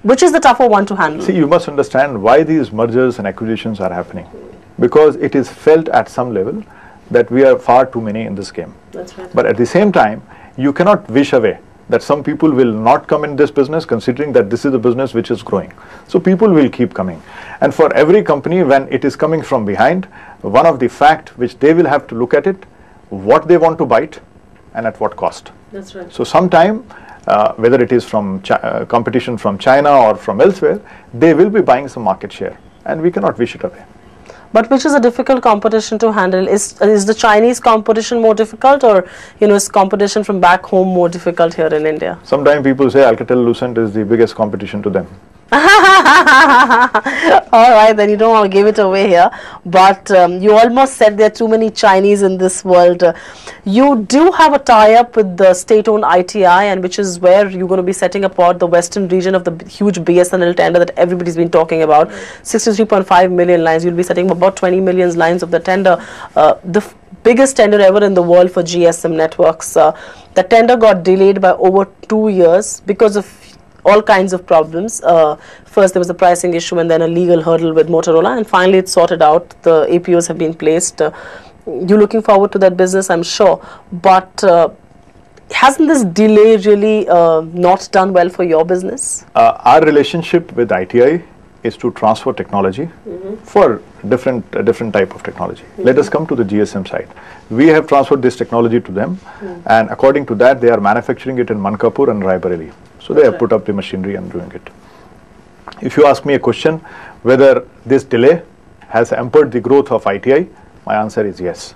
Which is the tougher one to handle? See, you must understand why these mergers and acquisitions are happening. Because it is felt at some level that we are far too many in this game. That's right. But at the same time, you cannot wish away that some people will not come in this business, considering that this is the business which is growing. So people will keep coming. And for every company, when it is coming from behind, one of the fact which they will have to look at it, what they want to bite and at what cost. That's right. So sometime, whether it is from competition from China or from elsewhere, they will be buying some market share, and we cannot wish it away. But which is a difficult competition to handle? Is the Chinese competition more difficult, or is competition from back home more difficult here in India? Sometimes people say Alcatel Lucent is the biggest competition to them. All right, then you don't want to give it away here, but you almost said there are too many Chinese in this world. You do have a tie-up with the state-owned ITI, and which is where you're going to be setting apart the western region of the huge BSNL tender that everybody's been talking about. 63.5 million lines. You'll be setting about 20 million lines of the tender. The biggest tender ever in the world for GSM networks. The tender got delayed by over 2 years because of all kinds of problems. First there was a pricing issue, and then a legal hurdle with Motorola, and finally it's sorted out. The APOs have been placed. You're looking forward to that business, I'm sure, but hasn't this delay really not done well for your business? Our relationship with ITI is to transfer technology for different type of technology. Let us come to the GSM side. We have transferred this technology to them, and according to that, they are manufacturing it in Mankapur and Raebareli. So they have put up the machinery and doing it. If you ask me a question whether this delay has hampered the growth of ITI, my answer is yes.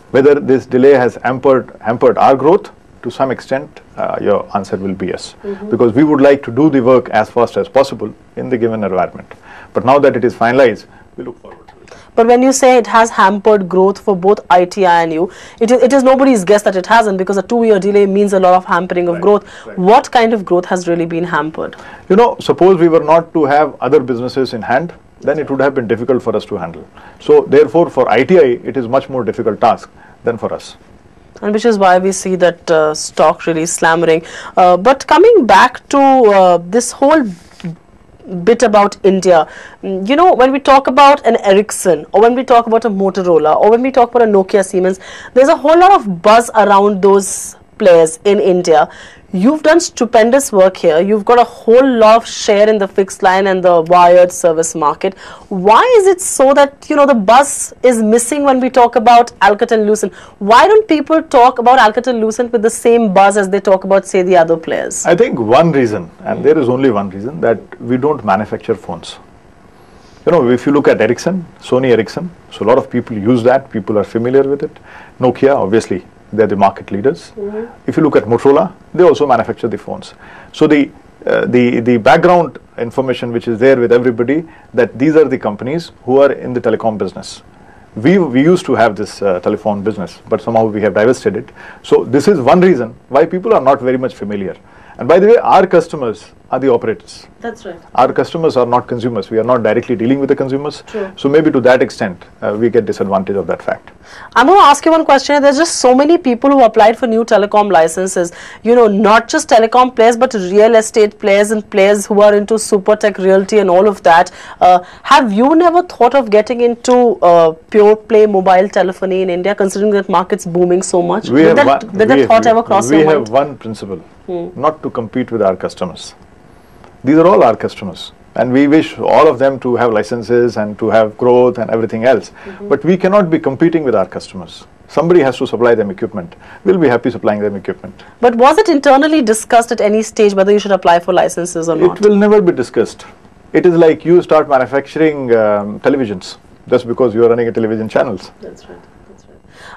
Whether this delay has hampered our growth, to some extent, your answer will be yes. Because we would like to do the work as fast as possible in the given environment. But now that it is finalized, we look forward to it. But when you say it has hampered growth for both ITI and you, it is nobody's guess that it hasn't, because a 2-year delay means a lot of hampering of growth. Right. What kind of growth has really been hampered? Suppose we were not to have other businesses in hand, then it would have been difficult for us to handle. So therefore, for ITI, it is much more difficult task than for us. And which is why we see that stock really slammering. But coming back to this whole bit about India, when we talk about an Ericsson, or when we talk about a Motorola, or when we talk about a Nokia, Siemens, there's a whole lot of buzz around those players in India. You've done stupendous work here. You've got a whole lot of share in the fixed line and the wired service market. Why is it so that, the buzz is missing when we talk about Alcatel Lucent? Why don't people talk about Alcatel Lucent with the same buzz as they talk about, say, the other players? I think one reason, and there is only one reason, that we don't manufacture phones. If you look at Ericsson, Sony Ericsson, so a lot of people use that. People are familiar with it. Nokia, obviously, they're the market leaders. If you look at Motorola, they also manufacture the phones. So the background information which is there with everybody, that these are the companies who are in the telecom business. We used to have this telephone business, but somehow we have divested it. So this is one reason why people are not very much familiar. And by the way, our customers are the operators. That's right. Our customers are not consumers. We are not directly dealing with the consumers. True. So maybe to that extent, we get disadvantage of that fact. I'm going to ask you one question. There's just so many people who applied for new telecom licenses. Not just telecom players, but real estate players and players who are into super tech realty and all of that. Have you never thought of getting into pure play mobile telephony in India, considering that market's booming so much? Did that thought ever cross your mind? We have one principle, not to compete with our customers. These are all our customers, and we wish all of them to have licenses and to have growth and everything else. But we cannot be competing with our customers. Somebody has to supply them equipment. We'll be happy supplying them equipment. But was it internally discussed at any stage whether you should apply for licenses or not? It will never be discussed. It is like you start manufacturing televisions just because you are running a television channels. That's right.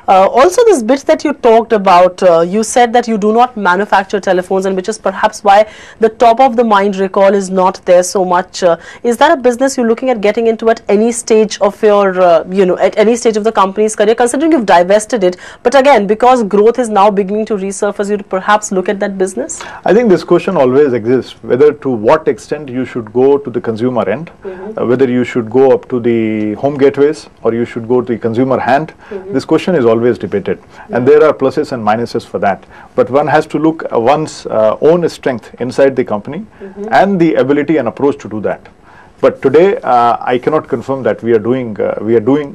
Also, this bit that you talked about, you said that you do not manufacture telephones, and which is perhaps why the top of the mind recall is not there so much. Is that a business you're looking at getting into at any stage of your, at any stage of the company's career, considering you've divested it? But again, because growth is now beginning to resurface, you'd perhaps look at that business? I think this question always exists, whether to what extent you should go to the consumer end, whether you should go up to the home gateways or you should go to the consumer hand. This question is always debated, and there are pluses and minuses for that. But one has to look at one's own strength inside the company and the ability and approach to do that. But today, I cannot confirm that we are doing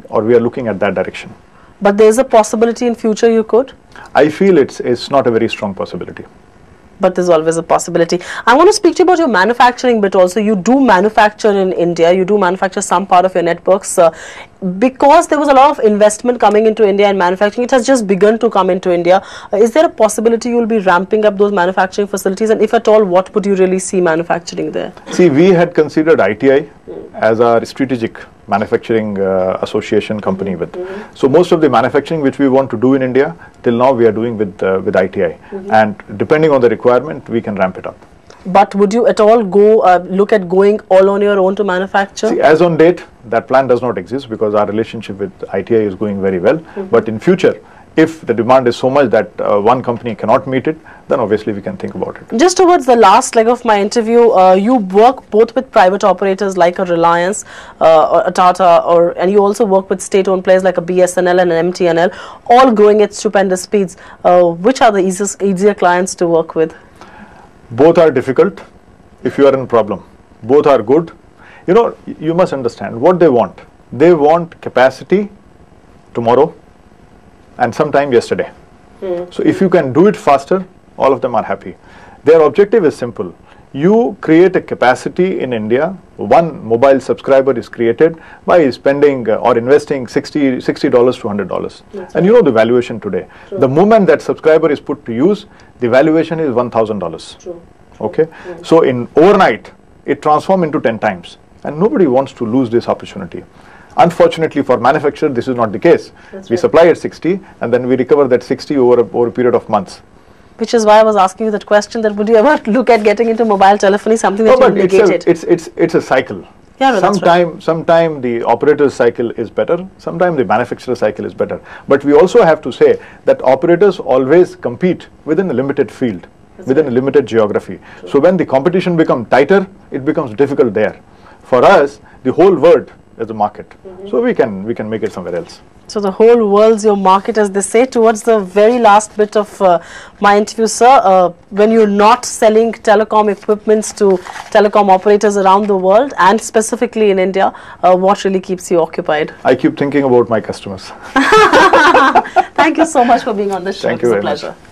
or we are looking at that direction. But there is a possibility in future you could? I feel it's not a very strong possibility. But there's always a possibility. I want to speak to you about your manufacturing bit also. You do manufacture in India. You do manufacture some part of your networks. Because there was a lot of investment coming into India and manufacturing, it has just begun to come into India. Is there a possibility you will be ramping up those manufacturing facilities? And if at all, what would you really see manufacturing there? See, we had considered ITI as our strategic manufacturing association company with. So most of the manufacturing which we want to do in India, till now we are doing with ITI. And depending on the requirement, we can ramp it up. But would you at all go look at going all on your own to manufacture? See, as on date, that plan does not exist because our relationship with ITI is going very well. But in future, if the demand is so much that one company cannot meet it, then obviously we can think about it. Just towards the last leg of my interview, you work both with private operators like a Reliance or a Tata, and you also work with state-owned players like a BSNL and an MTNL, all growing at stupendous speeds. Which are the easier clients to work with? Both are difficult if you are in problem. Both are good. You know, you must understand what they want. They want capacity tomorrow and sometime yesterday. So if you can do it faster, all of them are happy. Their objective is simple. You create a capacity in India, one mobile subscriber is created by spending or investing $60 to $100. And you know the valuation today. The moment that subscriber is put to use, the valuation is $1,000. Okay? So in overnight, it transforms into 10 times. And nobody wants to lose this opportunity. Unfortunately for manufacturer, this is not the case. We supply at 60 and then we recover that 60 over a period of months. Which is why I was asking you that question, that would you ever look at getting into mobile telephony, something that you negated? It's a cycle. Yeah, no, sometime the operator's cycle is better, sometimes the manufacturer's cycle is better. But we also have to say that operators always compete within a limited field, within a limited geography. So when the competition becomes tighter, it becomes difficult there. For us, the whole world is the market. So we can make it somewhere else. So the whole world's your market, as they say. Towards the very last bit of my interview, sir, when you're not selling telecom equipments to telecom operators around the world and specifically in India, what really keeps you occupied? I keep thinking about my customers. Thank you so much for being on the show. Thank you very much. It was a pleasure.